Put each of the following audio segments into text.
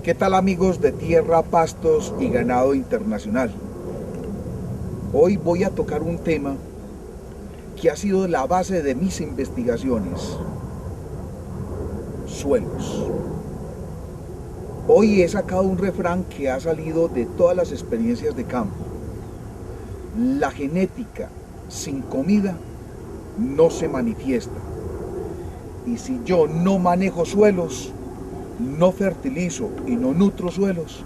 ¿Qué tal, amigos de Tierra, Pastos y Ganado Internacional? Hoy voy a tocar un tema que ha sido la base de mis investigaciones: suelos. Hoy he sacado un refrán que ha salido de todas las experiencias de campo: la genética sin comida no se manifiesta. Y si yo no manejo suelos, no fertilizo y no nutro suelos,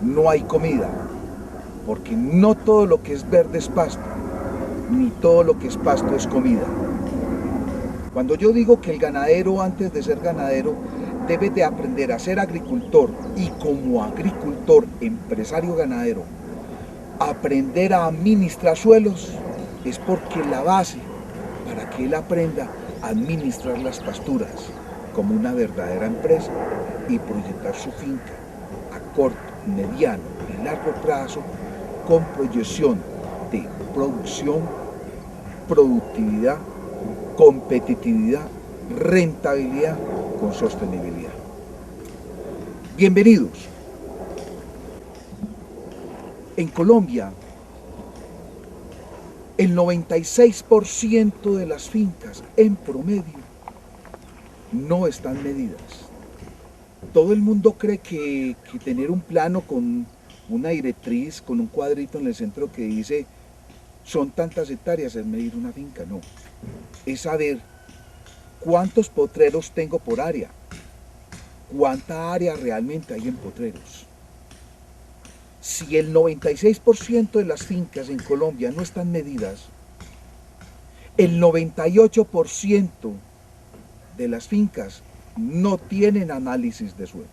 no hay comida, porque no todo lo que es verde es pasto, ni todo lo que es pasto es comida. Cuando yo digo que el ganadero, antes de ser ganadero, debe de aprender a ser agricultor, y como agricultor, empresario ganadero, aprender a administrar suelos, es porque la base para que él aprenda a administrar las pasturas como una verdadera empresa y proyectar su finca a corto, mediano y largo plazo con proyección de producción, productividad, competitividad, rentabilidad con sostenibilidad. Bienvenidos. En Colombia, el 96% de las fincas en promedio no están medidas. Todo el mundo cree que tener un plano con una directriz, con un cuadrito en el centro que dice son tantas hectáreas es medir una finca. No, es saber cuántos potreros tengo por área, cuánta área realmente hay en potreros. Si el 96% de las fincas en Colombia no están medidas, el 98% de las fincas no tienen análisis de suelos,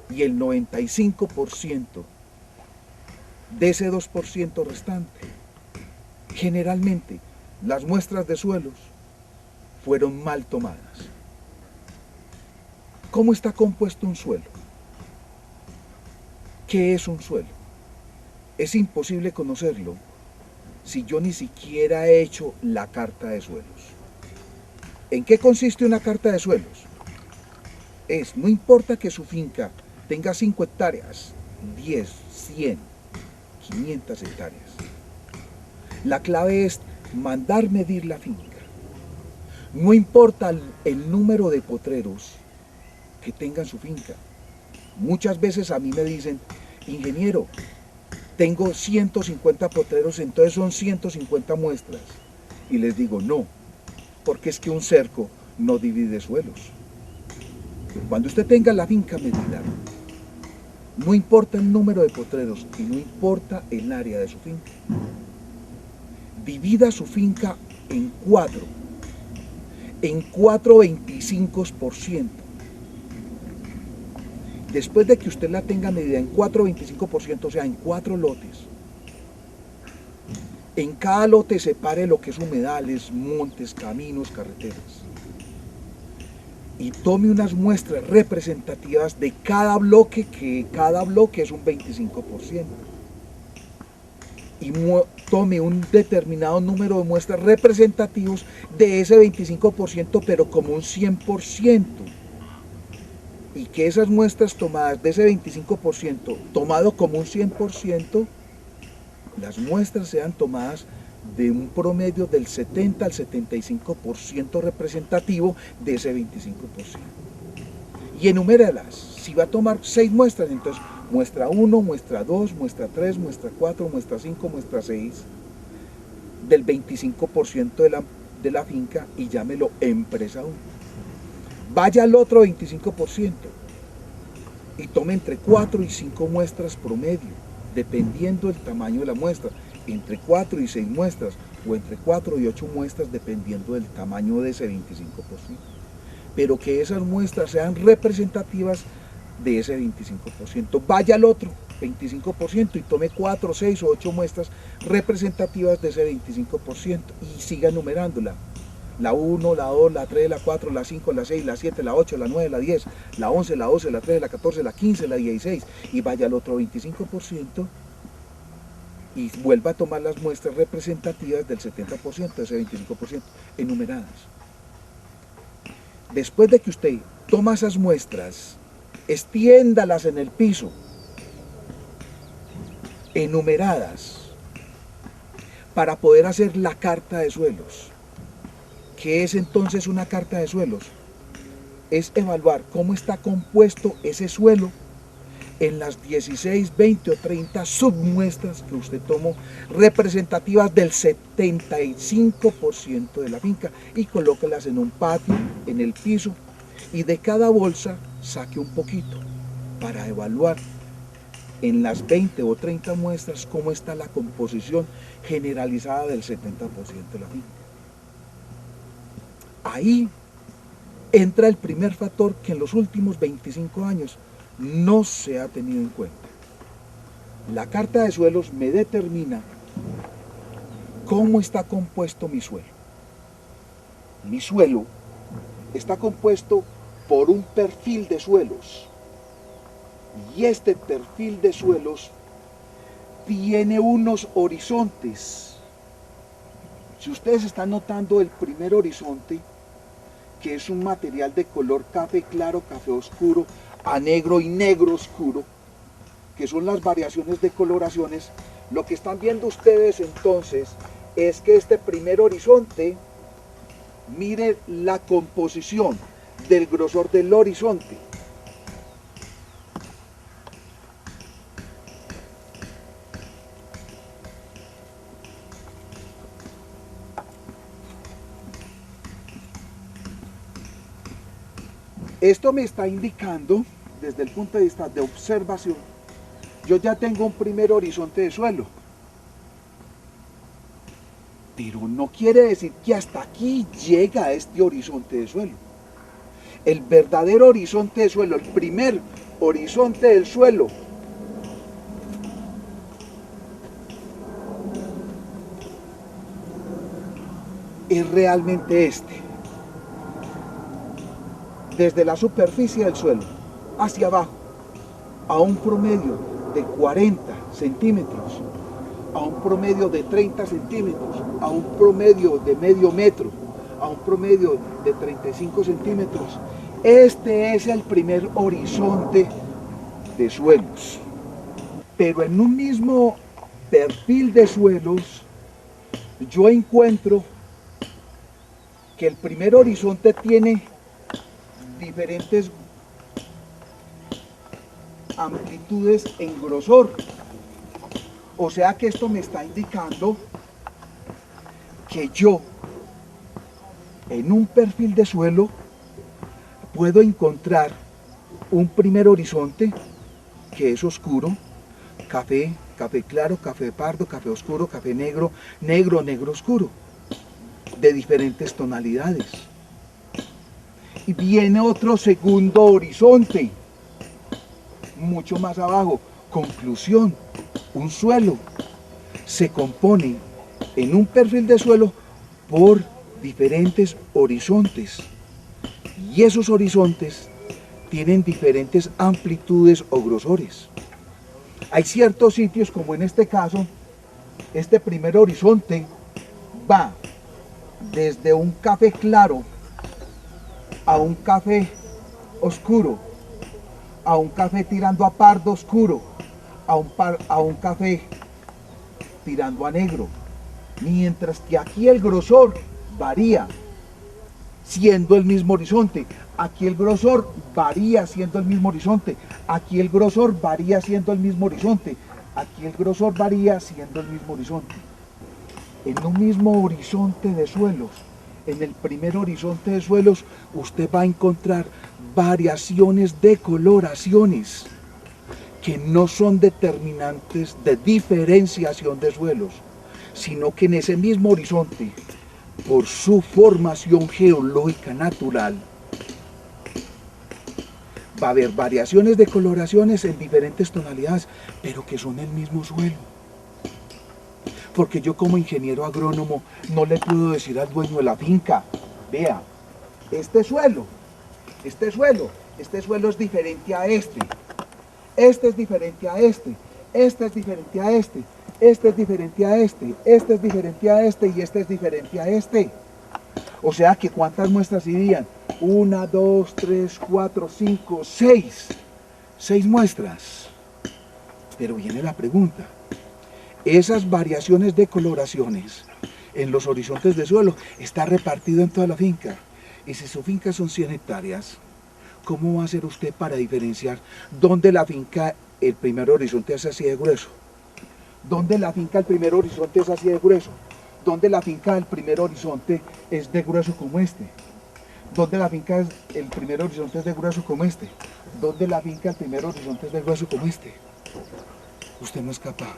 y el 95% de ese 2% restante, generalmente las muestras de suelos fueron mal tomadas. ¿Cómo está compuesto un suelo? ¿Qué es un suelo? Es imposible conocerlo si yo ni siquiera he hecho la carta de suelos. ¿En qué consiste una carta de suelos? No importa que su finca tenga 5 hectáreas, 10, 100, 500 hectáreas. La clave es mandar medir la finca. No importa el número de potreros que tenga en su finca. Muchas veces a mí me dicen: ingeniero, tengo 150 potreros, entonces son 150 muestras. Y les digo: no, porque es que un cerco no divide suelos. Cuando usted tenga la finca medida, no importa el número de potreros y no importa el área de su finca, divida su finca en 4 25%. Después de que usted la tenga medida en 4 25%, o sea, en 4 lotes, en cada lote separe lo que es humedales, montes, caminos, carreteras, y tome unas muestras representativas de cada bloque, que cada bloque es un 25%, y tome un determinado número de muestras representativos de ese 25%, pero como un 100%, y que esas muestras tomadas de ese 25%, tomado como un 100%, las muestras sean tomadas de un promedio del 70 al 75% representativo de ese 25%. Y enuméralas. Si va a tomar 6 muestras, entonces muestra 1, muestra 2, muestra 3, muestra 4, muestra 5, muestra 6, del 25% de la finca, y llámelo empresa 1. Vaya al otro 25% y tome entre 4 y 5 muestras promedio, dependiendo del tamaño de la muestra, entre 4 y 6 muestras, o entre 4 y 8 muestras, dependiendo del tamaño de ese 25%. Pero que esas muestras sean representativas de ese 25%. Vaya al otro 25% y tome 4, 6 o 8 muestras representativas de ese 25% y siga numerándola. La 1, la 2, la 3, la 4, la 5, la 6, la 7, la 8, la 9, la 10, la 11, la 12, la 13, la 14, la 15, la 16, y vaya al otro 25% y vuelva a tomar las muestras representativas del 70%, de ese 25%, enumeradas. Después de que usted toma esas muestras extiéndalas en el piso, enumeradas, para poder hacer la carta de suelos. ¿Qué es entonces una carta de suelos? Es evaluar cómo está compuesto ese suelo en las 16, 20 o 30 submuestras que usted tomó, representativas del 75% de la finca, y colócalas en un patio, en el piso, y de cada bolsa saque un poquito para evaluar en las 20 o 30 muestras cómo está la composición generalizada del 70% de la finca. Ahí entra el primer factor que en los últimos 25 años no se ha tenido en cuenta. La carta de suelos me determina cómo está compuesto mi suelo. Mi suelo está compuesto por un perfil de suelos, y este perfil de suelos tiene unos horizontes. Si ustedes están notando el primer horizonte, que es un material de color café claro, café oscuro, a negro y negro oscuro, que son las variaciones de coloraciones, lo que están viendo ustedes entonces es que este primer horizonte, mire la composición del grosor del horizonte. Esto me está indicando, desde el punto de vista de observación, yo ya tengo un primer horizonte de suelo. Pero no quiere decir que hasta aquí llega este horizonte de suelo. El verdadero horizonte de suelo, el primer horizonte del suelo, es realmente este. Desde la superficie del suelo hacia abajo, a un promedio de 40 centímetros, a un promedio de 30 centímetros, a un promedio de medio metro, a un promedio de 35 centímetros. Este es el primer horizonte de suelos. Pero en un mismo perfil de suelos, yo encuentro que el primer horizonte tiene diferentes amplitudes en grosor. O sea que esto me está indicando que yo en un perfil de suelo puedo encontrar un primer horizonte que es oscuro, café, café claro, café pardo, café oscuro, café negro, negro, negro oscuro, de diferentes tonalidades. Y viene otro segundo horizonte, mucho más abajo. Conclusión: un suelo se compone en un perfil de suelo por diferentes horizontes, y esos horizontes tienen diferentes amplitudes o grosores. Hay ciertos sitios, como en este caso, este primer horizonte va desde un café claro a un café oscuro, a un café tirando a pardo oscuro, a un café tirando a negro, mientras que aquí el grosor varía siendo el mismo horizonte. Aquí el grosor varía siendo el mismo horizonte. Aquí el grosor varía siendo el mismo horizonte. Aquí el grosor varía siendo el mismo horizonte. En un mismo horizonte de suelos, en el primer horizonte de suelos, usted va a encontrar variaciones de coloraciones que no son determinantes de diferenciación de suelos, sino que en ese mismo horizonte, por su formación geológica natural, va a haber variaciones de coloraciones en diferentes tonalidades, pero que son el mismo suelo. Porque yo, como ingeniero agrónomo, no le puedo decir al dueño de la finca: vea, este suelo es diferente a este es diferente a este es diferente a este es diferente a este es diferente a este y este es diferente a este. O sea que, ¿cuántas muestras irían? 1, 2, 3, 4, 5, 6. 6 muestras. Pero viene la pregunta. Esas variaciones de coloraciones en los horizontes de suelo está repartido en toda la finca. Y si su finca son 100 hectáreas, ¿cómo va a hacer usted para diferenciar dónde la finca, el primer horizonte es así de grueso? ¿Dónde la finca, el primer horizonte es así de grueso? ¿Dónde la finca, el primer horizonte es de grueso como este? ¿Dónde la finca, el primer horizonte es de grueso como este? ¿Dónde la finca, el primer horizonte es de grueso como este? Usted no es capaz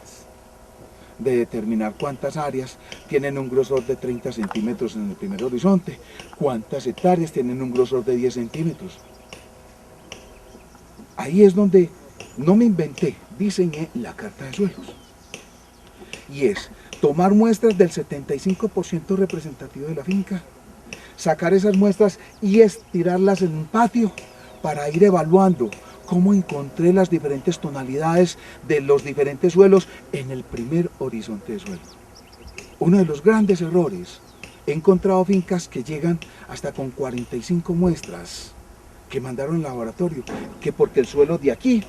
de determinar cuántas áreas tienen un grosor de 30 centímetros en el primer horizonte, cuántas hectáreas tienen un grosor de 10 centímetros. Ahí es donde no me inventé, diseñé la carta de suelos. Y es tomar muestras del 75% representativo de la finca, sacar esas muestras y estirarlas en un patio para ir evaluando cómo encontré las diferentes tonalidades de los diferentes suelos en el primer horizonte de suelo. Uno de los grandes errores, he encontrado fincas que llegan hasta con 45 muestras que mandaron al laboratorio, que porque el suelo de aquí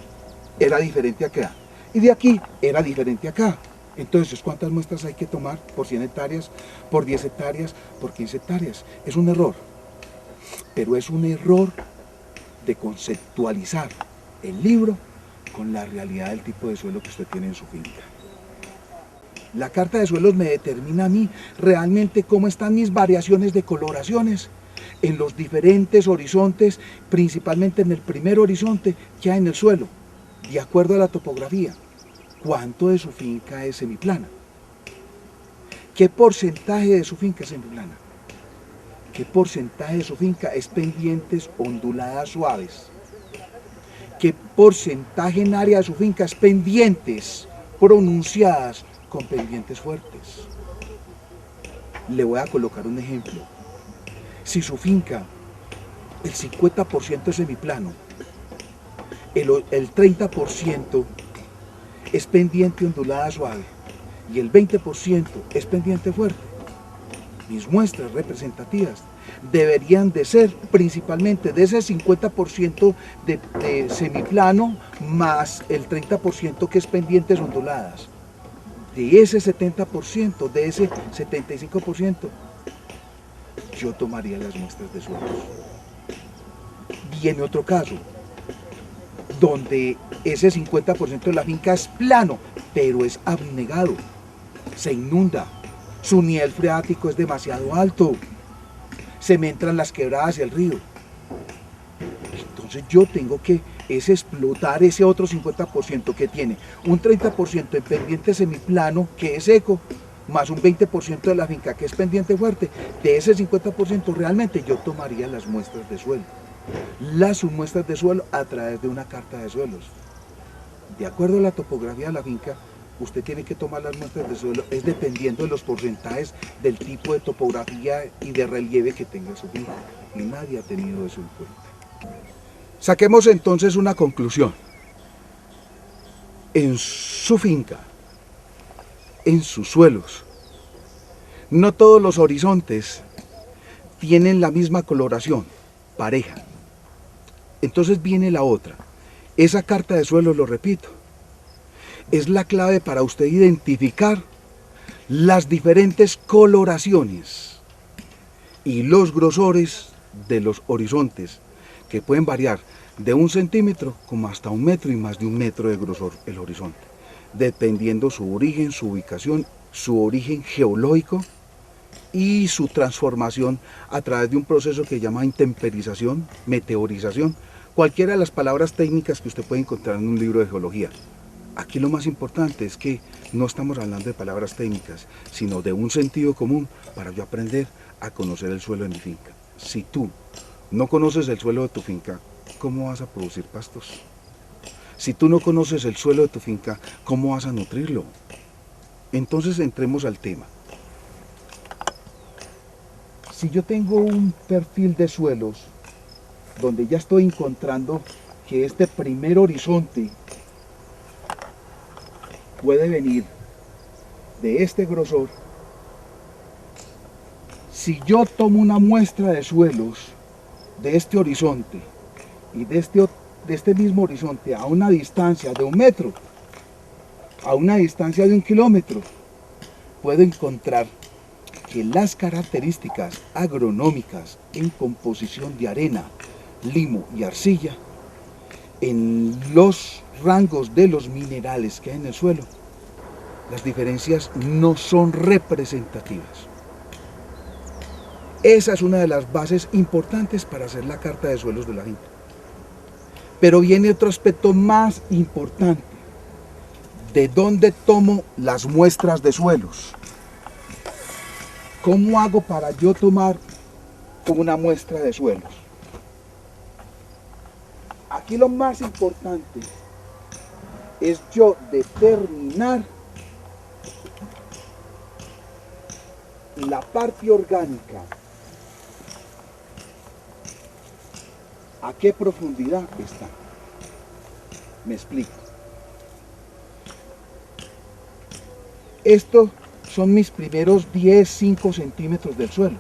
era diferente acá y de aquí era diferente acá. Entonces, ¿cuántas muestras hay que tomar por 100 hectáreas, por 10 hectáreas, por 15 hectáreas? Es un error, pero es un error de conceptualizar el libro con la realidad del tipo de suelo que usted tiene en su finca. La carta de suelos me determina a mí realmente cómo están mis variaciones de coloraciones en los diferentes horizontes, principalmente en el primer horizonte que hay en el suelo, de acuerdo a la topografía. ¿Cuánto de su finca es semiplana? ¿Qué porcentaje de su finca es semiplana? ¿Qué porcentaje de su finca es pendientes onduladas suaves? ¿Qué porcentaje en área de su finca es pendientes pronunciadas con pendientes fuertes? Le voy a colocar un ejemplo. Si su finca, el 50% es semiplano, el 30% es pendiente ondulada suave y el 20% es pendiente fuerte, mis muestras representativas deberían de ser principalmente de ese 50% de semiplano más el 30% que es pendientes onduladas. De ese 70%, de ese 75%, yo tomaría las muestras de suelos. Viene otro caso, donde ese 50% de la finca es plano, pero es abnegado, se inunda, su nivel freático es demasiado alto, se me entran las quebradas hacia el río. Entonces yo tengo que explotar ese otro 50% que tiene un 30% en pendiente semiplano, que es seco, más un 20% de la finca que es pendiente fuerte. De ese 50% realmente yo tomaría las muestras de suelo, las muestras de suelo a través de una carta de suelos. De acuerdo a la topografía de la finca, usted tiene que tomar las muestras de suelo, es dependiendo de los porcentajes del tipo de topografía y de relieve que tenga su finca. Y nadie ha tenido eso en cuenta. Saquemos entonces una conclusión. En su finca, en sus suelos, no todos los horizontes tienen la misma coloración, pareja. Entonces viene la otra. Esa carta de suelo, lo repito, es la clave para usted identificar las diferentes coloraciones y los grosores de los horizontes, que pueden variar de 1 centímetro como hasta 1 metro y más de 1 metro de grosor el horizonte, dependiendo su origen, su ubicación, su origen geológico y su transformación a través de un proceso que se llama intemperización, meteorización, cualquiera de las palabras técnicas que usted puede encontrar en un libro de geología. Aquí lo más importante es que no estamos hablando de palabras técnicas, sino de un sentido común para yo aprender a conocer el suelo de mi finca. Si tú no conoces el suelo de tu finca, ¿cómo vas a producir pastos? Si tú no conoces el suelo de tu finca, ¿cómo vas a nutrirlo? Entonces entremos al tema. Si yo tengo un perfil de suelos donde ya estoy encontrando que este primer horizonte puede venir de este grosor, si yo tomo una muestra de suelos de este horizonte y de este de este mismo horizonte a una distancia de 1 metro, a una distancia de 1 kilómetro, puedo encontrar que las características agronómicas en composición de arena, limo y arcilla, en los rangos de los minerales que hay en el suelo, las diferencias no son representativas. Esa es una de las bases importantes para hacer la carta de suelos de la finca. Pero viene otro aspecto más importante. ¿De dónde tomo las muestras de suelos? ¿Cómo hago para yo tomar una muestra de suelos? Aquí lo más importante es yo determinar la parte orgánica. ¿A qué profundidad está? Me explico. Estos son mis primeros 5 centímetros del suelo.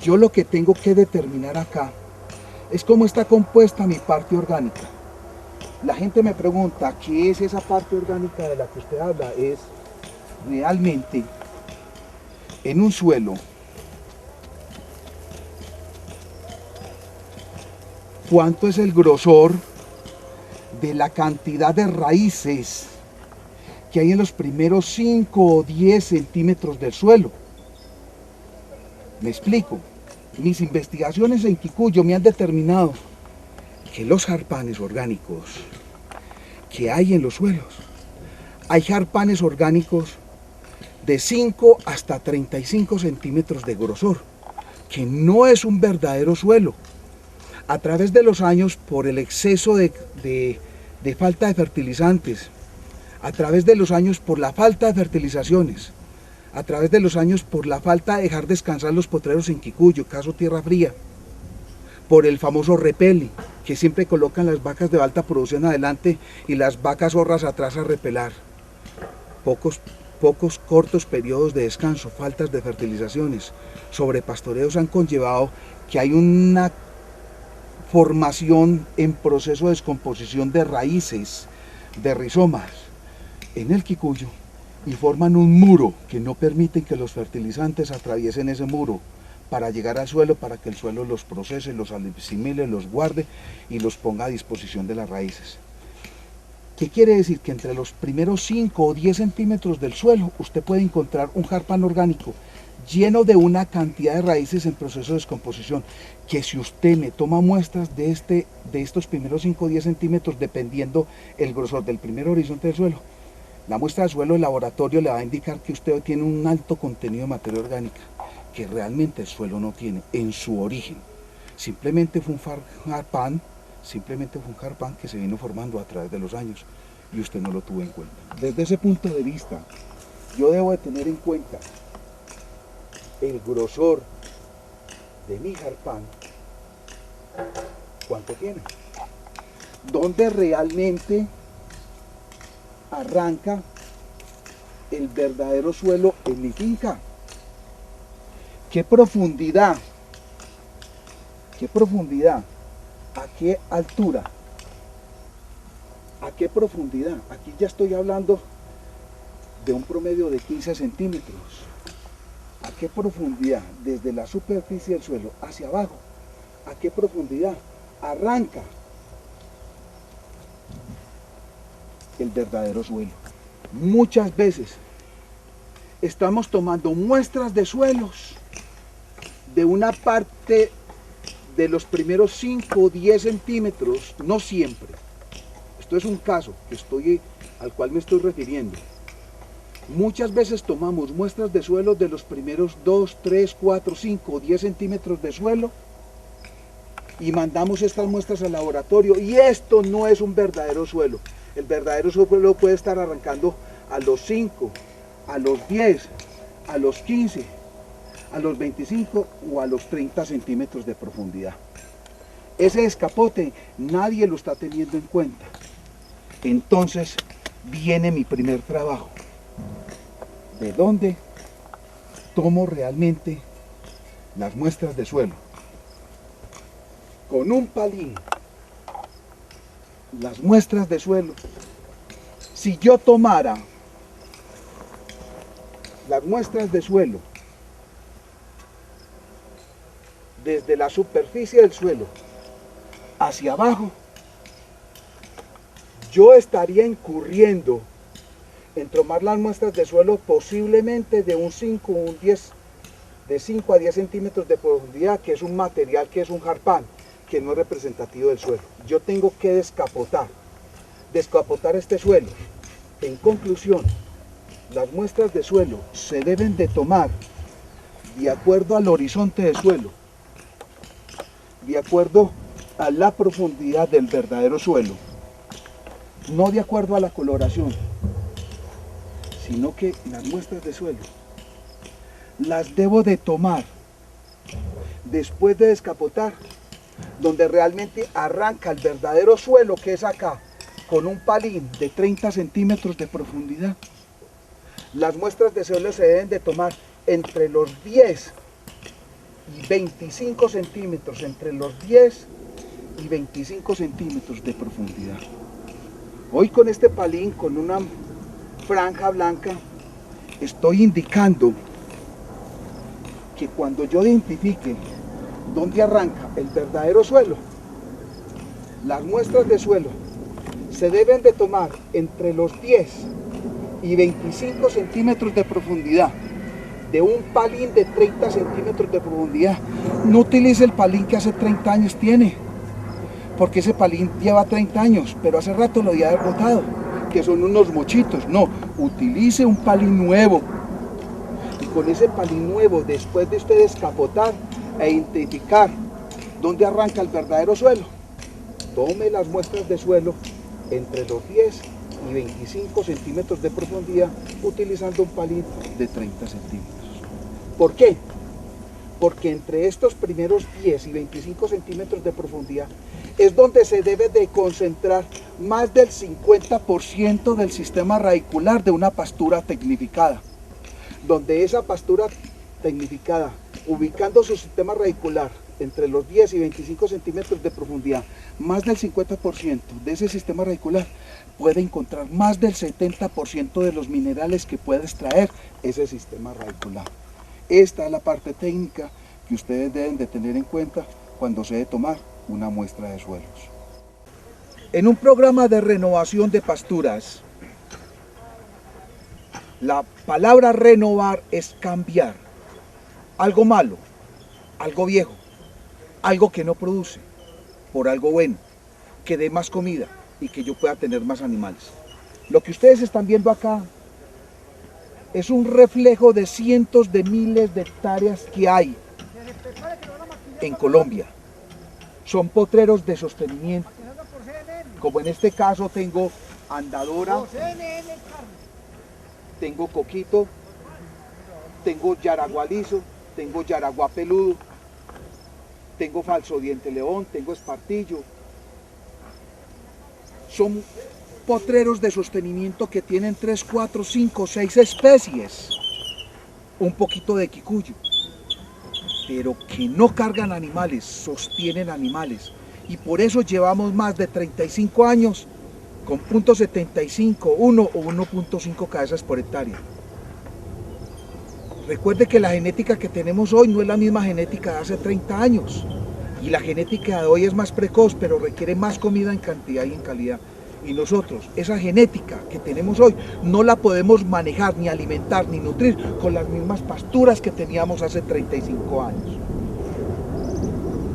Yo lo que tengo que determinar acá es cómo está compuesta mi parte orgánica. La gente me pregunta, ¿qué es esa parte orgánica de la que usted habla? Es realmente en un suelo cuánto es el grosor de la cantidad de raíces que hay en los primeros 5 o 10 centímetros del suelo. Me explico. Mis investigaciones en Kikuyo me han determinado que los jarpanes orgánicos que hay en los suelos, hay jarpanes orgánicos de 5 hasta 35 centímetros de grosor, que no es un verdadero suelo. A través de los años, por el exceso de falta de fertilizantes, a través de los años por la falta de fertilizaciones, a través de los años por la falta de dejar descansar los potreros en Kikuyo, caso tierra fría, por el famoso repele, que siempre colocan las vacas de alta producción adelante y las vacas zorras atrás a repelar. Pocos cortos periodos de descanso, faltas de fertilizaciones, sobrepastoreos han conllevado que hay una formación en proceso de descomposición de raíces, de rizomas en el Kikuyo, y forman un muro que no permiten que los fertilizantes atraviesen ese muro para llegar al suelo, para que el suelo los procese, los asimile, los guarde y los ponga a disposición de las raíces. ¿Qué quiere decir? Que entre los primeros 5 o 10 centímetros del suelo usted puede encontrar un jarpán orgánico lleno de una cantidad de raíces en proceso de descomposición, que si usted me toma muestras de estos primeros 5 o 10 centímetros, dependiendo el grosor del primer horizonte del suelo, la muestra de suelo del laboratorio le va a indicar que usted tiene un alto contenido de materia orgánica, que realmente el suelo no tiene en su origen. Simplemente fue un jarpán que se vino formando a través de los años y usted no lo tuvo en cuenta. Desde ese punto de vista, yo debo de tener en cuenta el grosor de mi jarpán, cuánto tiene, dónde realmente arranca el verdadero suelo en mi finca, qué profundidad, a qué altura, a qué profundidad. Aquí ya estoy hablando de un promedio de 15 centímetros. ¿A qué profundidad? Desde la superficie del suelo hacia abajo. ¿A qué profundidad arranca el verdadero suelo? Muchas veces estamos tomando muestras de suelos de una parte de los primeros 5 o 10 centímetros, no siempre. Esto es un caso al cual me estoy refiriendo. Muchas veces tomamos muestras de suelo de los primeros 2, 3, 4, 5 o 10 centímetros de suelo y mandamos estas muestras al laboratorio, y esto no es un verdadero suelo. El verdadero suelo puede estar arrancando a los 5, a los 10, a los 15, a los 25 o a los 30 centímetros de profundidad. Ese escapote nadie lo está teniendo en cuenta. Entonces viene mi primer trabajo. ¿De dónde tomo realmente las muestras de suelo? Con un palín las muestras de suelo, si yo tomara las muestras de suelo desde la superficie del suelo hacia abajo, yo estaría incurriendo en tomar las muestras de suelo posiblemente de un 5 o un 10, de 5 a 10 centímetros de profundidad, que es un material que es un jarpán, que no es representativo del suelo. Yo tengo que descapotar este suelo. En conclusión, las muestras de suelo se deben de tomar de acuerdo al horizonte de suelo, de acuerdo a la profundidad del verdadero suelo, no de acuerdo a la coloración, sino que las muestras de suelo las debo de tomar después de descapotar, donde realmente arranca el verdadero suelo, que es acá, con un palín de 30 centímetros de profundidad. Las muestras de suelo se deben de tomar entre los 10 y 25 centímetros, entre los 10 y 25 centímetros de profundidad. Hoy con este palín, con una franja blanca, estoy indicando que cuando yo identifique dónde arranca el verdadero suelo, las muestras de suelo se deben de tomar entre los 10 y 25 centímetros de profundidad, de un palín de 30 centímetros de profundidad. No utilice el palín que hace 30 años tiene, porque ese palín lleva 30 años, pero hace rato lo había botado, que son unos mochitos. No, utilice un palín nuevo, y con ese palín nuevo, después de usted descapotar e identificar dónde arranca el verdadero suelo, tome las muestras de suelo entre los 10 y 25 centímetros de profundidad, utilizando un palín de 30 centímetros. ¿Por qué? Porque entre estos primeros 10 y 25 centímetros de profundidad es donde se debe de concentrar más del 50% del sistema radicular de una pastura tecnificada, donde esa pastura tecnificada, ubicando su sistema radicular entre los 10 y 25 centímetros de profundidad, más del 50% de ese sistema radicular puede encontrar más del 70% de los minerales que puede extraer ese sistema radicular. Esta es la parte técnica que ustedes deben de tener en cuenta cuando se debe tomar una muestra de suelos. En un programa de renovación de pasturas, la palabra renovar es cambiar algo malo, algo viejo, algo que no produce, por algo bueno, que dé más comida y que yo pueda tener más animales. Lo que ustedes están viendo acá es un reflejo de cientos de miles de hectáreas que hay en Colombia. Son potreros de sostenimiento, como en este caso tengo andadora, tengo coquito, tengo yaraguá liso, tengo yaraguá peludo, tengo falso diente león, tengo espartillo. Son potreros de sostenimiento que tienen 3, 4, 5, 6 especies, un poquito de quicuyo, pero que no cargan animales, sostienen animales. Y por eso llevamos más de 35 años con .75, 1 o 1.5 cabezas por hectárea. Recuerde que la genética que tenemos hoy no es la misma genética de hace 30 años. Y la genética de hoy es más precoz, pero requiere más comida en cantidad y en calidad. Y nosotros, esa genética que tenemos hoy, no la podemos manejar, ni alimentar, ni nutrir con las mismas pasturas que teníamos hace 35 años.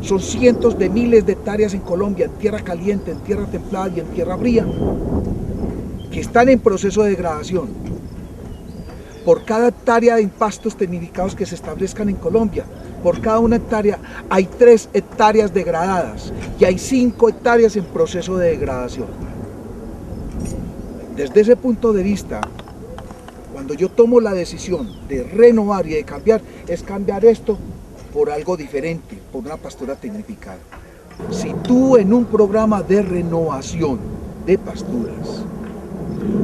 Son cientos de miles de hectáreas en Colombia, en tierra caliente, en tierra templada y en tierra fría, que están en proceso de degradación. Por cada hectárea de pastos tecnificados que se establezcan en Colombia, por cada una hectárea hay 3 hectáreas degradadas y hay 5 hectáreas en proceso de degradación. Desde ese punto de vista, cuando yo tomo la decisión de renovar y de cambiar, es cambiar esto por algo diferente, por una pastura tecnificada. Si tú en un programa de renovación de pasturas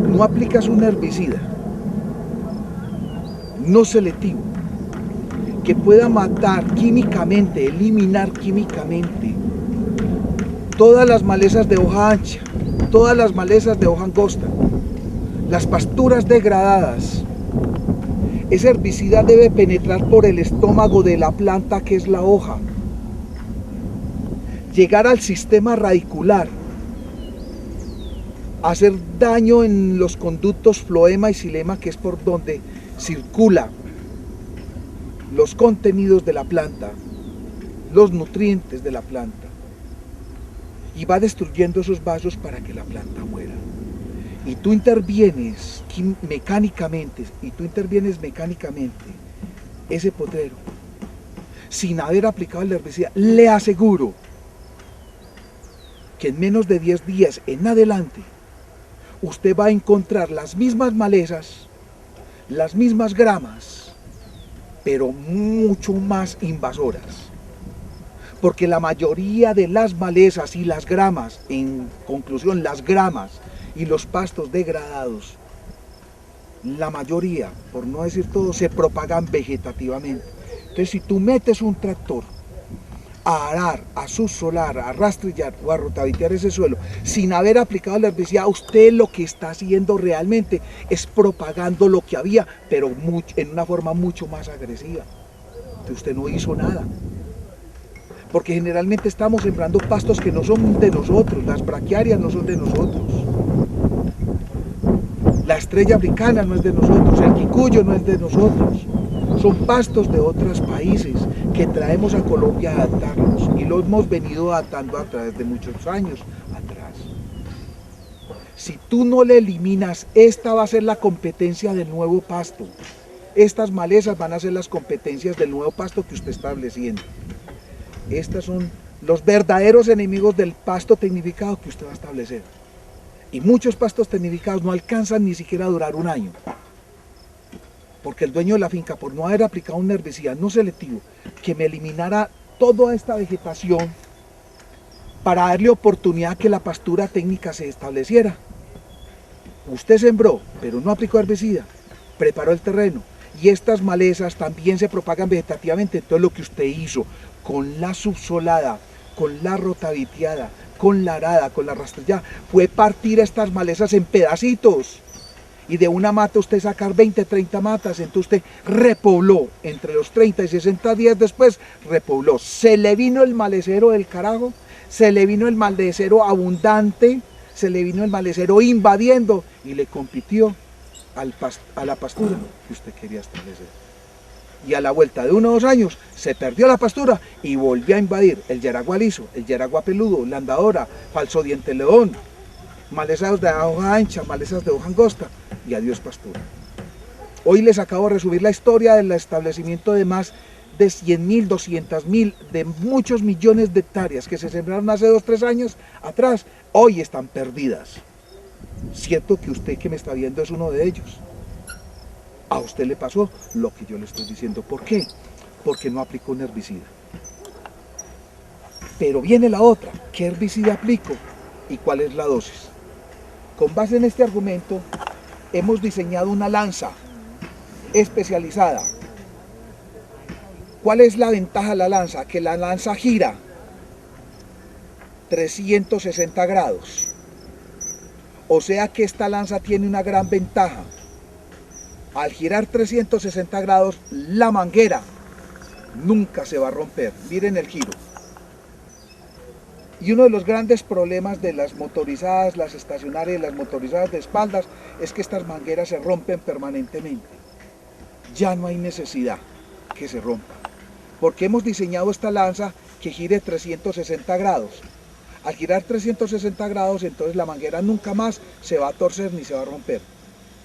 no aplicas un herbicida no selectivo que pueda matar químicamente, eliminar químicamente todas las malezas de hoja ancha, todas las malezas de hoja angosta, las pasturas degradadas. Ese herbicida debe penetrar por el estómago de la planta, que es la hoja, llegar al sistema radicular, hacer daño en los conductos floema y xilema, que es por donde circula los contenidos de la planta, los nutrientes de la planta, y va destruyendo esos vasos para que la planta muera. Y tú intervienes mecánicamente, ese potrero, sin haber aplicado el herbicida. Le aseguro que en menos de 10 días en adelante, usted va a encontrar las mismas malezas, las mismas gramas, pero mucho más invasoras. Porque la mayoría de las malezas y las gramas, en conclusión, las gramas y los pastos degradados, la mayoría, por no decir todo, se propagan vegetativamente. Entonces, si tú metes un tractor a arar, a subsolar, a rastrillar o a rotavitear ese suelo sin haber aplicado el herbicida, usted lo que está haciendo realmente es propagando lo que había, pero en una forma mucho más agresiva. Entonces usted no hizo nada. Porque generalmente estamos sembrando pastos que no son de nosotros, las braquiarias no son de nosotros, la estrella africana no es de nosotros, el quicuyo no es de nosotros, son pastos de otros países que traemos a Colombia a adaptarlos, y los hemos venido adaptando a través de muchos años atrás. Si tú no le eliminas, esta va a ser la competencia del nuevo pasto. Estas malezas van a ser las competencias del nuevo pasto que usted está estableciendo. Estos son los verdaderos enemigos del pasto tecnificado que usted va a establecer. Y muchos pastos tecnificados no alcanzan ni siquiera a durar un año. Porque el dueño de la finca, por no haber aplicado un herbicida no selectivo, que me eliminara toda esta vegetación para darle oportunidad a que la pastura técnica se estableciera. Usted sembró, pero no aplicó herbicida, preparó el terreno, y estas malezas también se propagan vegetativamente. Entonces lo que usted hizo con la subsolada, con la rotaviteada, con la arada, con la rastrillada, fue partir estas malezas en pedacitos, y de una mata usted sacar 20, 30 matas. Entonces usted repobló, entre los 30 y 60 días después, repobló. Se le vino el malecero del carajo, se le vino el malecero abundante, se le vino el malecero invadiendo, y le compitió a la pastura que usted quería establecer. Y a la vuelta de 1 o 2 años se perdió la pastura y volvió a invadir el yaragua liso, el yaragua peludo, la andadora, falso diente león, malezas de hoja ancha, malezas de hoja angosta, y adiós pastura. Hoy les acabo de resumir la historia del establecimiento de más de 100.000, 200.000, de muchos millones de hectáreas que se sembraron hace 2 o 3 años atrás, hoy están perdidas. Cierto que usted que me está viendo es uno de ellos. A usted le pasó lo que yo le estoy diciendo. ¿Por qué? Porque no aplicó un herbicida. Pero viene la otra. ¿Qué herbicida aplico? ¿Y cuál es la dosis? Con base en este argumento, hemos diseñado una lanza especializada. ¿Cuál es la ventaja de la lanza? Que la lanza gira 360 grados. O sea que esta lanza tiene una gran ventaja. Al girar 360 grados, la manguera nunca se va a romper. Miren el giro. Y uno de los grandes problemas de las motorizadas, las estacionarias y las motorizadas de espaldas, es que estas mangueras se rompen permanentemente. Ya no hay necesidad que se rompa, porque hemos diseñado esta lanza que gire 360 grados. Al girar 360 grados, entonces la manguera nunca más se va a torcer ni se va a romper.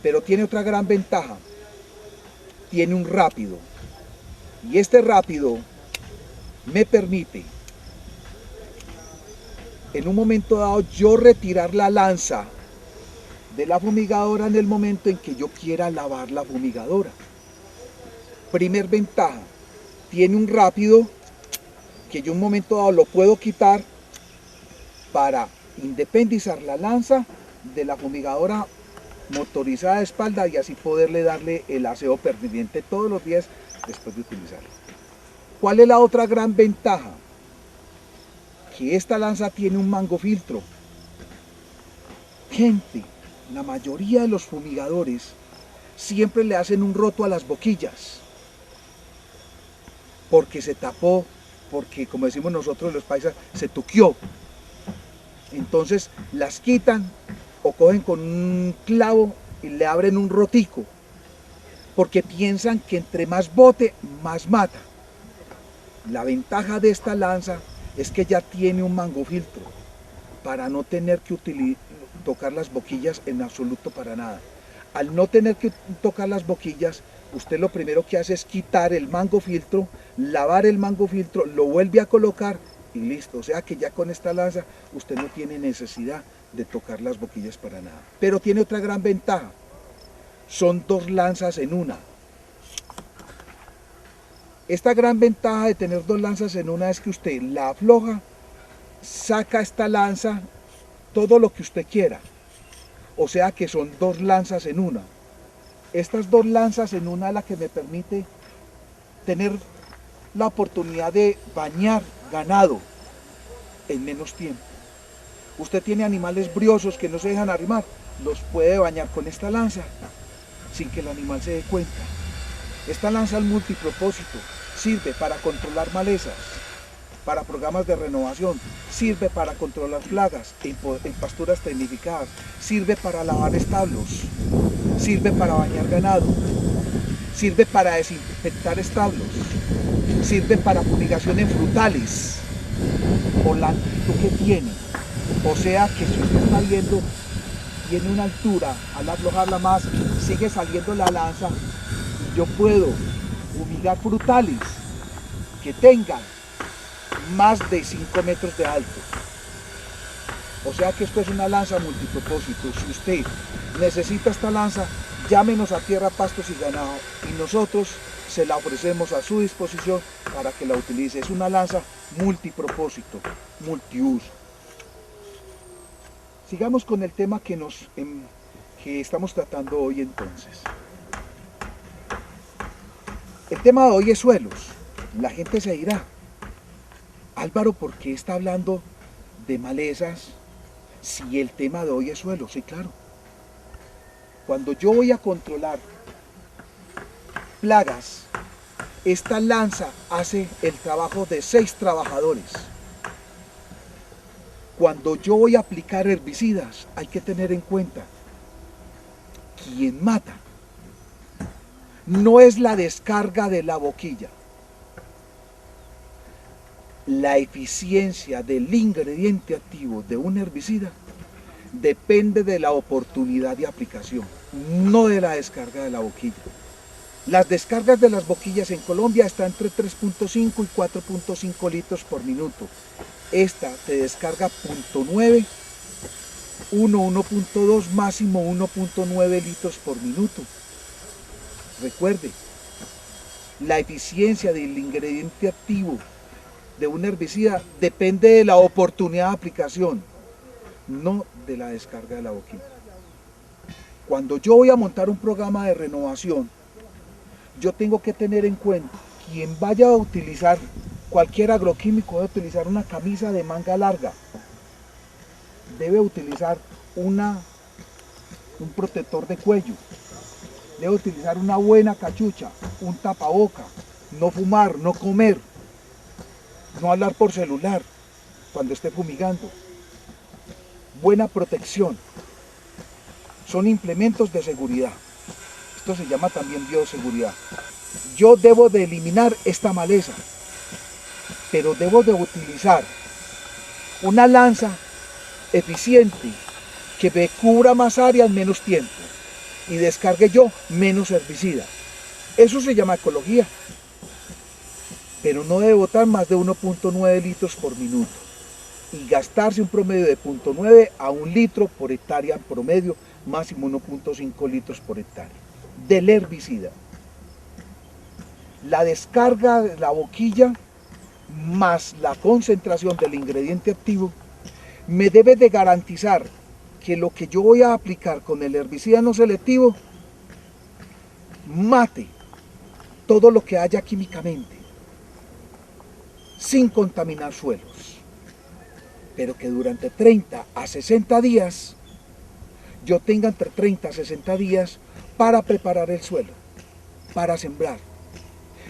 Pero tiene otra gran ventaja, tiene un rápido, y este rápido me permite en un momento dado yo retirar la lanza de la fumigadora en el momento en que yo quiera lavar la fumigadora. Primer ventaja, tiene un rápido que yo en un momento dado lo puedo quitar para independizar la lanza de la fumigadora motorizada de espalda y así poderle darle el aseo pertinente todos los días después de utilizarla. ¿Cuál es la otra gran ventaja? Que esta lanza tiene un mango filtro. Gente, la mayoría de los fumigadores siempre le hacen un roto a las boquillas, porque se tapó, porque como decimos nosotros los paisas, se tuquió. Entonces las quitan o cogen con un clavo y le abren un rotico, porque piensan que entre más bote, más mata. La ventaja de esta lanza es que ya tiene un mangofiltro para no tener que tocar las boquillas en absoluto para nada. Al no tener que tocar las boquillas, usted lo primero que hace es quitar el mangofiltro, lavar el mangofiltro, lo vuelve a colocar y listo. O sea que ya con esta lanza usted no tiene necesidad de tocar las boquillas para nada. Pero tiene otra gran ventaja. Son dos lanzas en una. Esta gran ventaja de tener dos lanzas en una es que usted la afloja, saca esta lanza, todo lo que usted quiera. O sea que son dos lanzas en una. Estas dos lanzas en una es la que me permite tener la oportunidad de bañar ganado en menos tiempo. Usted tiene animales briosos que no se dejan arrimar, los puede bañar con esta lanza sin que el animal se dé cuenta. Esta lanza al multipropósito sirve para controlar malezas, para programas de renovación, sirve para controlar plagas en pasturas tecnificadas, sirve para lavar establos, sirve para bañar ganado, sirve para desinfectar establos, sirve para fumigación en frutales, por la amplitud que tiene. O sea que si usted está viendo, tiene una altura, al aflojarla más, sigue saliendo la lanza, y yo puedo fumigar frutales que tengan más de 5 metros de alto. O sea que esto es una lanza multipropósito. Si usted necesita esta lanza, llámenos a Tierra, Pastos y Ganado y nosotros se la ofrecemos a su disposición para que la utilice. Es una lanza multipropósito, multiuso. Sigamos con el tema que estamos tratando hoy entonces. El tema de hoy es suelos. La gente se dirá, Álvaro, ¿por qué está hablando de malezas si el tema de hoy es suelo? Sí, claro. Cuando yo voy a controlar plagas, esta lanza hace el trabajo de 6 trabajadores. Cuando yo voy a aplicar herbicidas, hay que tener en cuenta, quien mata no es la descarga de la boquilla. La eficiencia del ingrediente activo de un herbicida depende de la oportunidad de aplicación, no de la descarga de la boquilla. Las descargas de las boquillas en Colombia están entre 3.5 y 4.5 litros por minuto. Esta te descarga 0.9, 1.2, máximo 1.9 litros por minuto. Recuerde, la eficiencia del ingrediente activo de un herbicida depende de la oportunidad de aplicación, no de la descarga de la boquilla. Cuando yo voy a montar un programa de renovación, yo tengo que tener en cuenta, quien vaya a utilizar cualquier agroquímico debe utilizar una camisa de manga larga, debe utilizar un protector de cuello, debe utilizar una buena cachucha, un tapaboca, no fumar, no comer, no hablar por celular cuando esté fumigando. Buena protección. Son implementos de seguridad. Esto se llama también bioseguridad. Yo debo de eliminar esta maleza, pero debo de utilizar una lanza eficiente que me cubra más área en menos tiempo y descargue yo menos herbicida. Eso se llama ecología. Pero no debe botar más de 1.9 litros por minuto y gastarse un promedio de 0.9 a 1 litro por hectárea promedio, máximo 1.5 litros por hectárea del herbicida. La descarga de la boquilla más la concentración del ingrediente activo me debe de garantizar que lo que yo voy a aplicar con el herbicida no selectivo mate todo lo que haya químicamente, sin contaminar suelos, pero que durante 30 a 60 días yo tenga entre 30 a 60 días para preparar el suelo, para sembrar.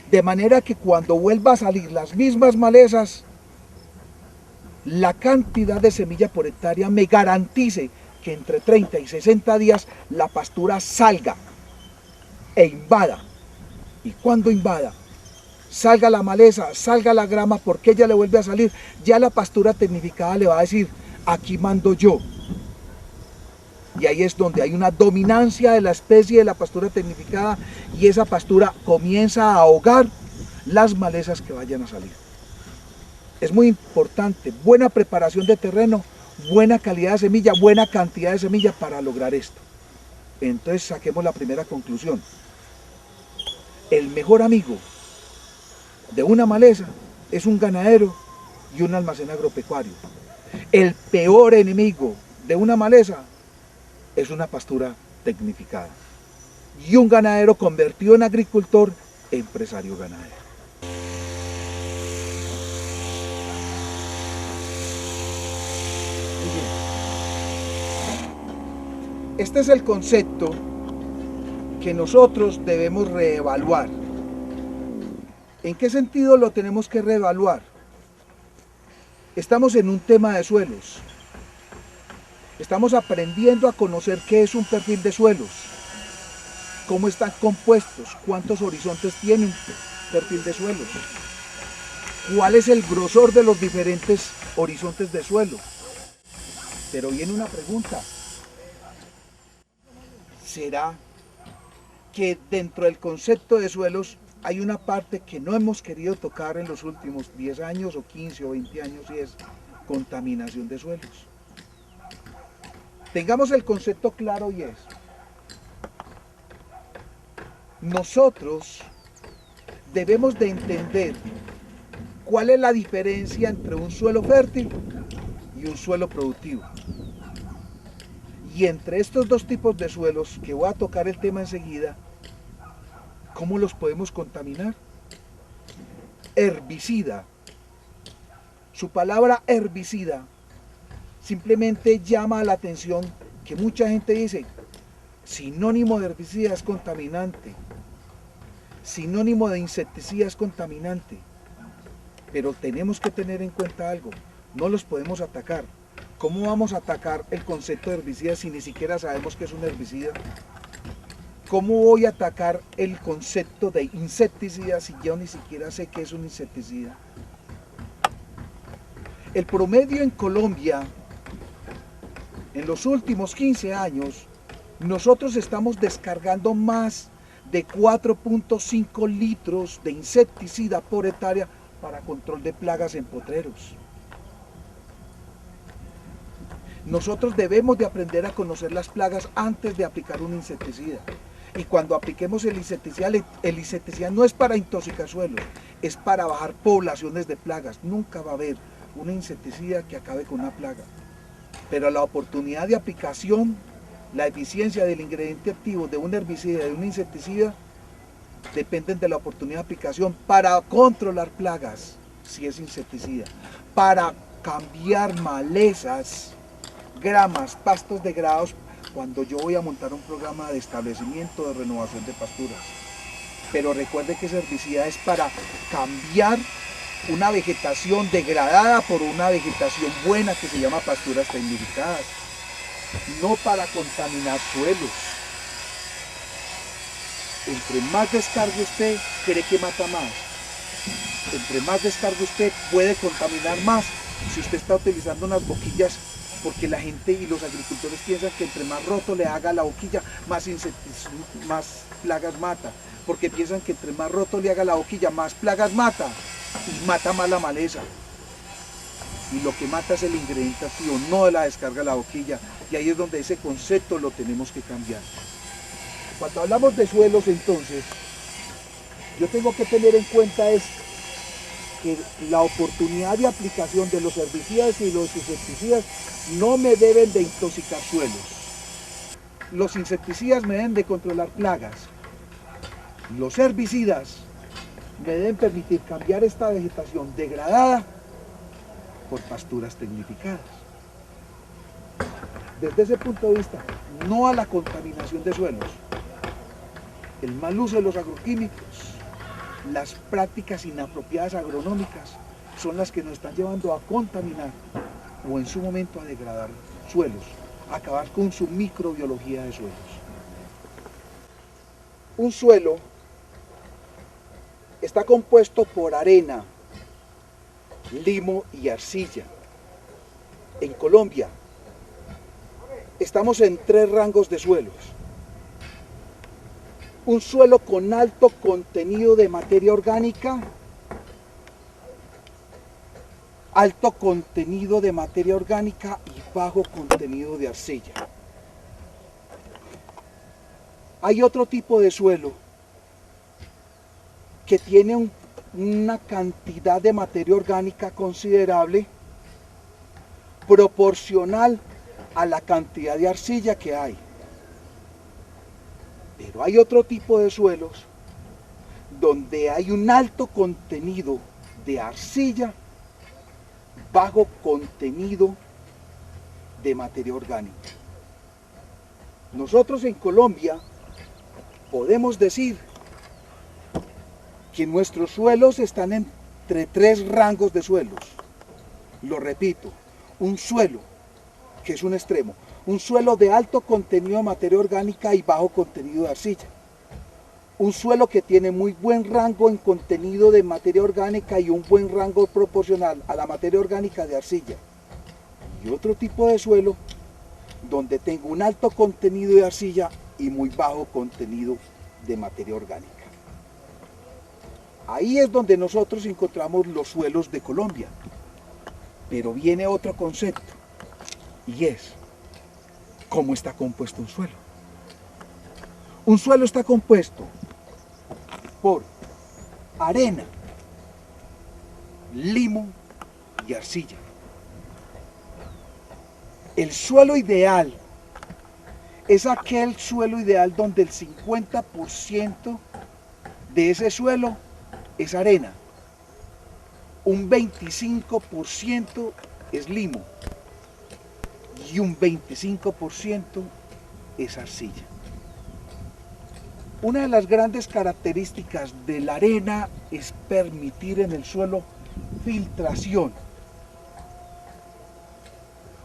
De manera que cuando vuelva a salir las mismas malezas, la cantidad de semilla por hectárea me garantice que entre 30 y 60 días la pastura salga e invada. Y cuando invada, salga la maleza, salga la grama, porque ella le vuelve a salir, ya la pastura tecnificada le va a decir, aquí mando yo. Y ahí es donde hay una dominancia de la especie de la pastura tecnificada y esa pastura comienza a ahogar las malezas que vayan a salir. Es muy importante, buena preparación de terreno, buena calidad de semilla, buena cantidad de semilla para lograr esto. Entonces saquemos la primera conclusión. El mejor amigo de una maleza es un ganadero y un almacén agropecuario. El peor enemigo de una maleza es una pastura tecnificada. Y un ganadero convertido en agricultor, empresario ganadero. Este es el concepto que nosotros debemos reevaluar. ¿En qué sentido lo tenemos que reevaluar? Estamos en un tema de suelos. Estamos aprendiendo a conocer qué es un perfil de suelos, cómo están compuestos, cuántos horizontes tiene un perfil de suelos, cuál es el grosor de los diferentes horizontes de suelo. Pero viene una pregunta. ¿Será que dentro del concepto de suelos hay una parte que no hemos querido tocar en los últimos 10 años o 15 o 20 años y es contaminación de suelos? Tengamos el concepto claro y es, nosotros debemos de entender cuál es la diferencia entre un suelo fértil y un suelo productivo. Y entre estos dos tipos de suelos, que voy a tocar el tema enseguida, ¿cómo los podemos contaminar? Herbicida. Su palabra herbicida simplemente llama la atención que mucha gente dice, sinónimo de herbicida es contaminante, sinónimo de insecticida es contaminante. Pero tenemos que tener en cuenta algo, no los podemos atacar. ¿Cómo vamos a atacar el concepto de herbicida si ni siquiera sabemos qué es un herbicida? ¿Cómo voy a atacar el concepto de insecticida si yo ni siquiera sé qué es un insecticida? El promedio en Colombia, en los últimos 15 años, nosotros estamos descargando más de 4.5 litros de insecticida por hectárea para control de plagas en potreros. Nosotros debemos de aprender a conocer las plagas antes de aplicar un insecticida. Y cuando apliquemos el insecticida no es para intoxicar suelos, es para bajar poblaciones de plagas. Nunca va a haber una insecticida que acabe con una plaga. Pero la oportunidad de aplicación, la eficiencia del ingrediente activo de un herbicida y de un insecticida, dependen de la oportunidad de aplicación para controlar plagas, si es insecticida, para cambiar malezas, gramas, pastos degradados, cuando yo voy a montar un programa de establecimiento de renovación de pasturas. Pero recuerde que ese herbicida es para cambiar una vegetación degradada por una vegetación buena que se llama pasturas tecnificadas, no para contaminar suelos. Entre más descargue usted, cree que mata más. Entre más descargue usted, puede contaminar más. Si usted está utilizando unas boquillas, porque la gente y los agricultores piensan que entre más roto le haga la boquilla, más plagas mata. Porque piensan que entre más roto le haga la boquilla, más plagas mata. Y mata más la maleza. Y lo que mata es el ingrediente activo, no la descarga de la boquilla. Y ahí es donde ese concepto lo tenemos que cambiar. Cuando hablamos de suelos, entonces, yo tengo que tener en cuenta es que la oportunidad de aplicación de los herbicidas y los insecticidas no me deben de intoxicar suelos. Los insecticidas me deben de controlar plagas. Los herbicidas me deben permitir cambiar esta vegetación degradada por pasturas tecnificadas. Desde ese punto de vista, no a la contaminación de suelos. El mal uso de los agroquímicos, las prácticas inapropiadas agronómicas son las que nos están llevando a contaminar o en su momento a degradar suelos, a acabar con su microbiología de suelos. Un suelo está compuesto por arena, limo y arcilla. En Colombia estamos en 3 rangos de suelos. Un suelo con alto contenido de materia orgánica, alto contenido de materia orgánica y bajo contenido de arcilla. Hay otro tipo de suelo que tiene una cantidad de materia orgánica considerable proporcional a la cantidad de arcilla que hay. Pero hay otro tipo de suelos donde hay un alto contenido de arcilla, bajo contenido de materia orgánica. Nosotros en Colombia podemos decir que nuestros suelos están entre 3 rangos de suelos. Lo repito, un suelo, que es un extremo, un suelo de alto contenido de materia orgánica y bajo contenido de arcilla. Un suelo que tiene muy buen rango en contenido de materia orgánica y un buen rango proporcional a la materia orgánica de arcilla. Y otro tipo de suelo donde tengo un alto contenido de arcilla y muy bajo contenido de materia orgánica. Ahí es donde nosotros encontramos los suelos de Colombia. Pero viene otro concepto, y es cómo está compuesto un suelo. Un suelo está compuesto por arena, limo y arcilla. El suelo ideal es aquel suelo ideal donde el 50% de ese suelo es arena, un 25% es limo y un 25% es arcilla. Una de las grandes características de la arena es permitir en el suelo filtración.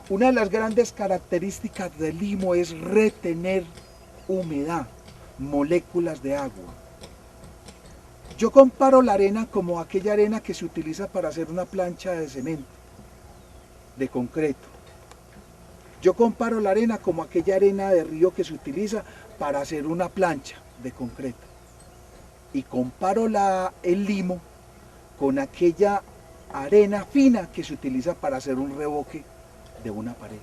Una de las grandes características del limo es retener humedad, moléculas de agua. Yo comparo la arena como aquella arena que se utiliza para hacer una plancha de cemento, de concreto. Yo comparo la arena como aquella arena de río que se utiliza para hacer una plancha de concreto. Y comparo el limo con aquella arena fina que se utiliza para hacer un revoque de una pared.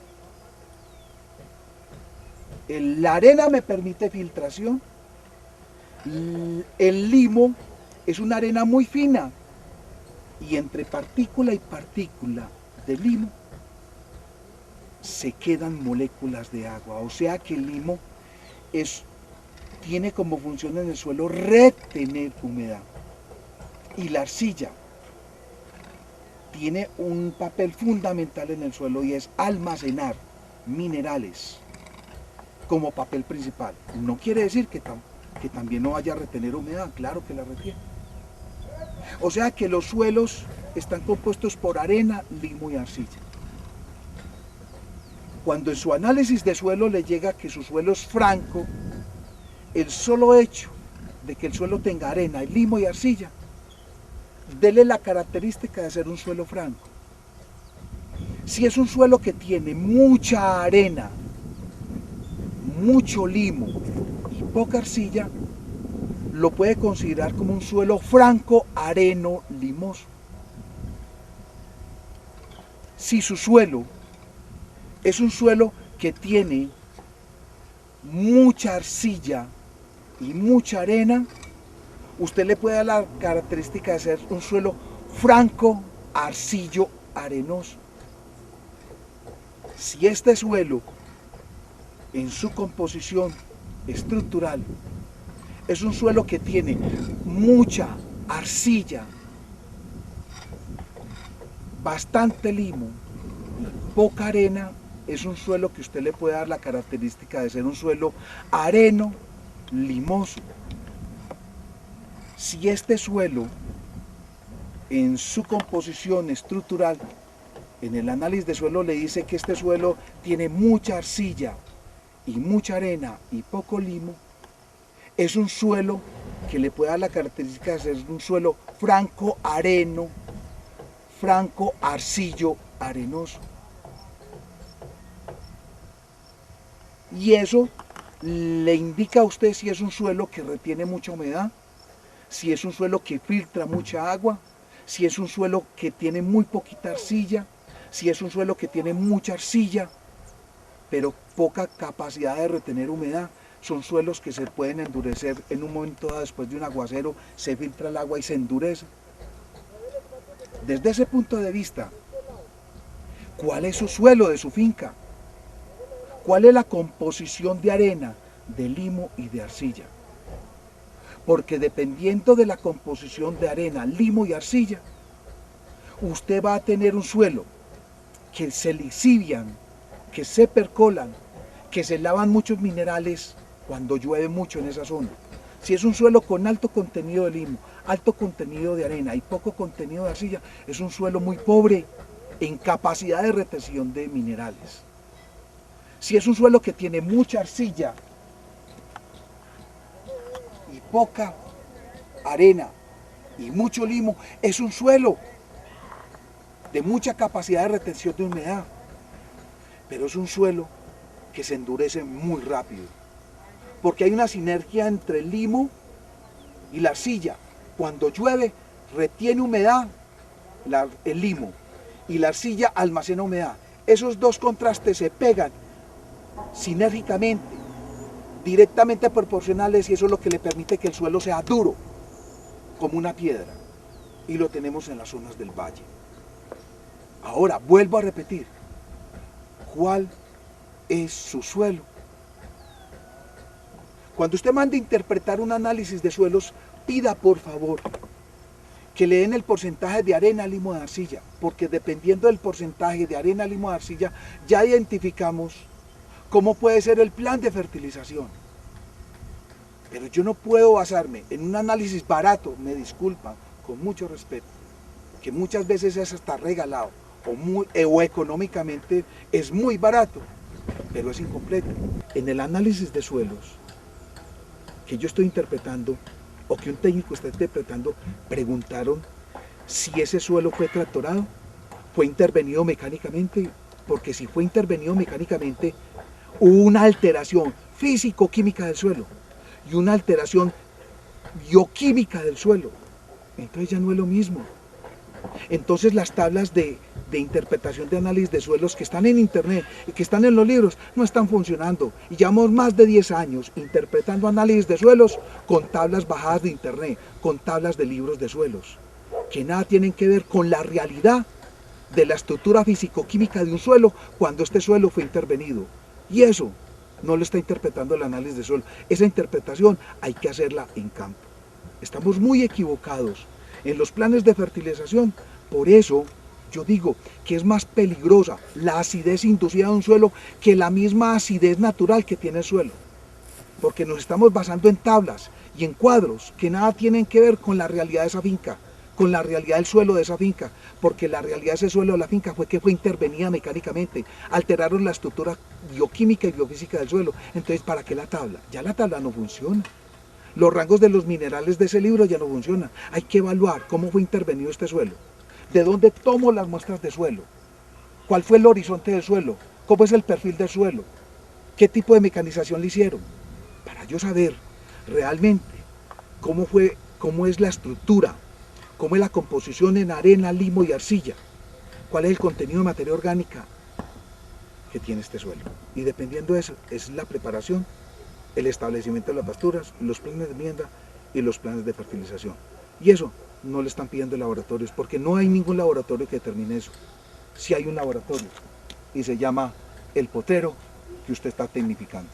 La arena me permite filtración. El limo es una arena muy fina y entre partícula y partícula de limo se quedan moléculas de agua. O sea que el limo tiene como función en el suelo retener humedad. Y la arcilla tiene un papel fundamental en el suelo y es almacenar minerales como papel principal. No quiere decir que también no vaya a retener humedad, claro que la retiene. O sea que los suelos están compuestos por arena, limo y arcilla. Cuando en su análisis de suelo le llega que su suelo es franco, el solo hecho de que el suelo tenga arena, limo y arcilla, dele la característica de ser un suelo franco. Si es un suelo que tiene mucha arena, mucho limo y poca arcilla, lo puede considerar como un suelo franco, areno, limoso. Si su suelo es un suelo que tiene mucha arcilla y mucha arena, usted le puede dar la característica de ser un suelo franco, arcillo, arenoso. Si este suelo, en su composición estructural, es un suelo que tiene mucha arcilla, bastante limo y poca arena, es un suelo que usted le puede dar la característica de ser un suelo areno, limoso. Si este suelo, en su composición estructural, en el análisis de suelo le dice que este suelo tiene mucha arcilla y mucha arena y poco limo, es un suelo que le puede dar la característica de ser un suelo franco areno, franco arcillo arenoso. Y eso le indica a usted si es un suelo que retiene mucha humedad, si es un suelo que filtra mucha agua, si es un suelo que tiene muy poquita arcilla, si es un suelo que tiene mucha arcilla, pero poca capacidad de retener humedad. Son suelos que se pueden endurecer en un momento dado, después de un aguacero, se filtra el agua y se endurece. Desde ese punto de vista, ¿cuál es su suelo de su finca? ¿Cuál es la composición de arena, de limo y de arcilla? Porque dependiendo de la composición de arena, limo y arcilla, usted va a tener un suelo que se lixivian, que se percolan, que se lavan muchos minerales cuando llueve mucho en esa zona. Si es un suelo con alto contenido de limo, alto contenido de arena y poco contenido de arcilla, es un suelo muy pobre en capacidad de retención de minerales. Si es un suelo que tiene mucha arcilla y poca arena y mucho limo, es un suelo de mucha capacidad de retención de humedad, pero es un suelo que se endurece muy rápido, porque hay una sinergia entre el limo y la arcilla. Cuando llueve, retiene humedad el limo, y la arcilla almacena humedad. Esos dos contrastes se pegan sinérgicamente, directamente proporcionales, y eso es lo que le permite que el suelo sea duro, como una piedra, y lo tenemos en las zonas del valle. Ahora, vuelvo a repetir, ¿cuál es su suelo? Cuando usted mande interpretar un análisis de suelos, pida por favor que le den el porcentaje de arena, limo, de arcilla, porque dependiendo del porcentaje de arena, limo, de arcilla, ya identificamos cómo puede ser el plan de fertilización. Pero yo no puedo basarme en un análisis barato, me disculpan, con mucho respeto, que muchas veces es hasta regalado, o económicamente es muy barato, pero es incompleto. En el análisis de suelos que yo estoy interpretando, o que un técnico está interpretando, preguntaron si ese suelo fue tractorado, fue intervenido mecánicamente, porque si fue intervenido mecánicamente, hubo una alteración físico-química del suelo y una alteración bioquímica del suelo. Entonces ya no es lo mismo. Entonces las tablas de interpretación de análisis de suelos que están en internet y que están en los libros no están funcionando, y llevamos más de 10 años interpretando análisis de suelos con tablas bajadas de internet, con tablas de libros de suelos, que nada tienen que ver con la realidad de la estructura físico-química de un suelo cuando este suelo fue intervenido. Y eso no lo está interpretando el análisis de suelo. Esa interpretación hay que hacerla en campo. Estamos muy equivocados en los planes de fertilización. Por eso yo digo que es más peligrosa la acidez inducida de un suelo que la misma acidez natural que tiene el suelo, porque nos estamos basando en tablas y en cuadros que nada tienen que ver con la realidad de esa finca, con la realidad del suelo de esa finca, porque la realidad de ese suelo de la finca fue que fue intervenida mecánicamente, alteraron la estructura bioquímica y biofísica del suelo. Entonces, ¿para qué la tabla? Ya la tabla no funciona. Los rangos de los minerales de ese libro ya no funcionan. Hay que evaluar cómo fue intervenido este suelo, de dónde tomo las muestras de suelo, cuál fue el horizonte del suelo, cómo es el perfil del suelo, qué tipo de mecanización le hicieron, para yo saber realmente cómo es la estructura, cómo es la composición en arena, limo y arcilla, cuál es el contenido de materia orgánica que tiene este suelo. Y dependiendo de eso, es la preparación, el establecimiento de las pasturas, los planes de enmienda y los planes de fertilización. Y eso no le están pidiendo laboratorios, porque no hay ningún laboratorio que determine eso. Sí hay un laboratorio, y se llama el potero que usted está tecnificando.